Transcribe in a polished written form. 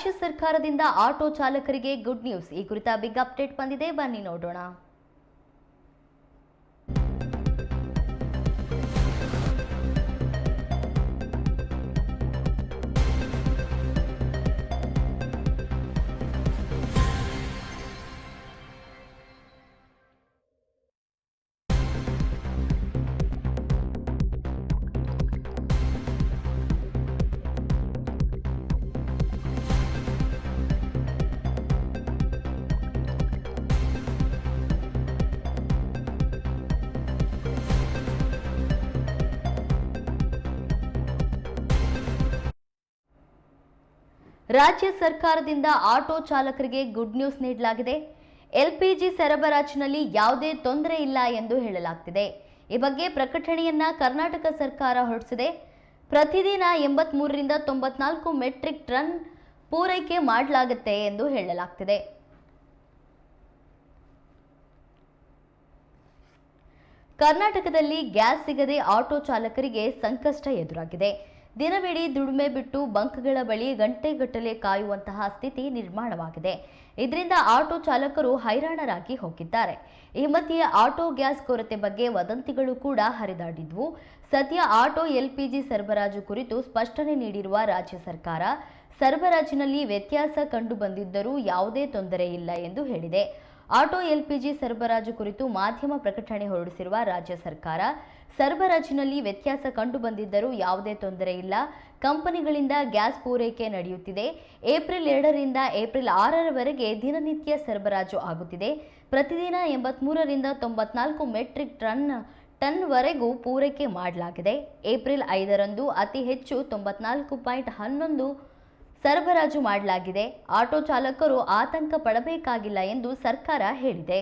ರಾಜ್ಯ ಸರ್ಕಾರದಿಂದ ಆಟೋ ಚಾಲಕರಿಗೆ ಗುಡ್ ನ್ಯೂಸ್. ಈ ಕುರಿತ ಬಿಗ್ ಅಪ್ಡೇಟ್ ಬಂದಿದೆ, ಬನ್ನಿ ನೋಡೋಣ. ರಾಜ್ಯ ಸರ್ಕಾರದಿಂದ ಆಟೋ ಚಾಲಕರಿಗೆ ಗುಡ್ ನ್ಯೂಸ್ ನೀಡಲಾಗಿದೆ. ಎಲ್ಪಿಜಿ ಸರಬರಾಜಿನಲ್ಲಿ ಯಾವುದೇ ತೊಂದರೆ ಇಲ್ಲ ಎಂದು ಹೇಳಲಾಗ್ತಿದೆ. ಈ ಬಗ್ಗೆ ಪ್ರಕಟಣೆಯನ್ನ ಕರ್ನಾಟಕ ಸರ್ಕಾರ ಹೊರಡಿಸಿದೆ. ಪ್ರತಿದಿನ 83 ರಿಂದ 94 ಮೆಟ್ರಿಕ್ ಟನ್ ಪೂರೈಕೆ ಮಾಡಲಾಗುತ್ತೆ ಎಂದು ಹೇಳಲಾಗ್ತಿದೆ. ಕರ್ನಾಟಕದಲ್ಲಿ ಗ್ಯಾಸ್ ಸಿಗದೆ ಆಟೋ ಚಾಲಕರಿಗೆ ಸಂಕಷ್ಟ ಎದುರಾಗಿದೆ. ದಿನವಿಡೀ ದುಡಿಮೆ ಬಿಟ್ಟು ಬಂಕ್ಗಳ ಬಳಿ ಗಂಟೆಗಟ್ಟಲೆ ಕಾಯುವಂತಹ ಸ್ಥಿತಿ ನಿರ್ಮಾಣವಾಗಿದೆ. ಇದರಿಂದ ಆಟೋ ಚಾಲಕರು ಹೈರಾಣರಾಗಿ ಹೋಗಿದ್ದಾರೆ. ಈ ಮಧ್ಯೆ ಆಟೋ ಗ್ಯಾಸ್ ಕೊರತೆ ಬಗ್ಗೆ ವದಂತಿಗಳು ಕೂಡ ಹರಿದಾಡಿದ್ವು. ಸದ್ಯ ಆಟೋ ಎಲ್ಪಿಜಿ ಸರಬರಾಜು ಕುರಿತು ಸ್ಪಷ್ಟನೆ ನೀಡಿರುವ ರಾಜ್ಯ ಸರ್ಕಾರ, ಸರಬರಾಜಿನಲ್ಲಿ ವ್ಯತ್ಯಾಸ ಕಂಡು ಬಂದಿದ್ದರೂ ಯಾವುದೇ ತೊಂದರೆ ಇಲ್ಲ ಎಂದು ಹೇಳಿದೆ. ಆಟೋ ಎಲ್ಪಿಜಿ ಸರಬರಾಜು ಕುರಿತು ಮಾಧ್ಯಮ ಪ್ರಕಟಣೆ ಹೊರಡಿಸಿರುವ ರಾಜ್ಯ ಸರ್ಕಾರ, ಸರಬರಾಜಿನಲ್ಲಿ ವ್ಯತ್ಯಾಸ ಕಂಡು ಬಂದಿದ್ದರೂ ಯಾವುದೇ ತೊಂದರೆ ಇಲ್ಲ. ಕಂಪನಿಗಳಿಂದ ಗ್ಯಾಸ್ ಪೂರೈಕೆ ನಡೆಯುತ್ತಿದೆ. ಏಪ್ರಿಲ್ 2 ರಿಂದ ಏಪ್ರಿಲ್ 6 ರವರೆಗೆ ದಿನನಿತ್ಯ ಸರಬರಾಜು ಆಗುತ್ತಿದೆ. ಪ್ರತಿದಿನ 83 ರಿಂದ 94 ಮೆಟ್ರಿಕ್ ಟನ್ ವರೆಗೂ ಪೂರೈಕೆ ಮಾಡಲಾಗಿದೆ. ಏಪ್ರಿಲ್ 5 ರಂದು ಅತಿ ಹೆಚ್ಚು 94.11 ಸರಬರಾಜು ಮಾಡಲಾಗಿದೆ. ಆಟೋ ಚಾಲಕರು ಆತಂಕ ಪಡಬೇಕಾಗಿಲ್ಲ ಎಂದು ಸರ್ಕಾರ ಹೇಳಿದೆ.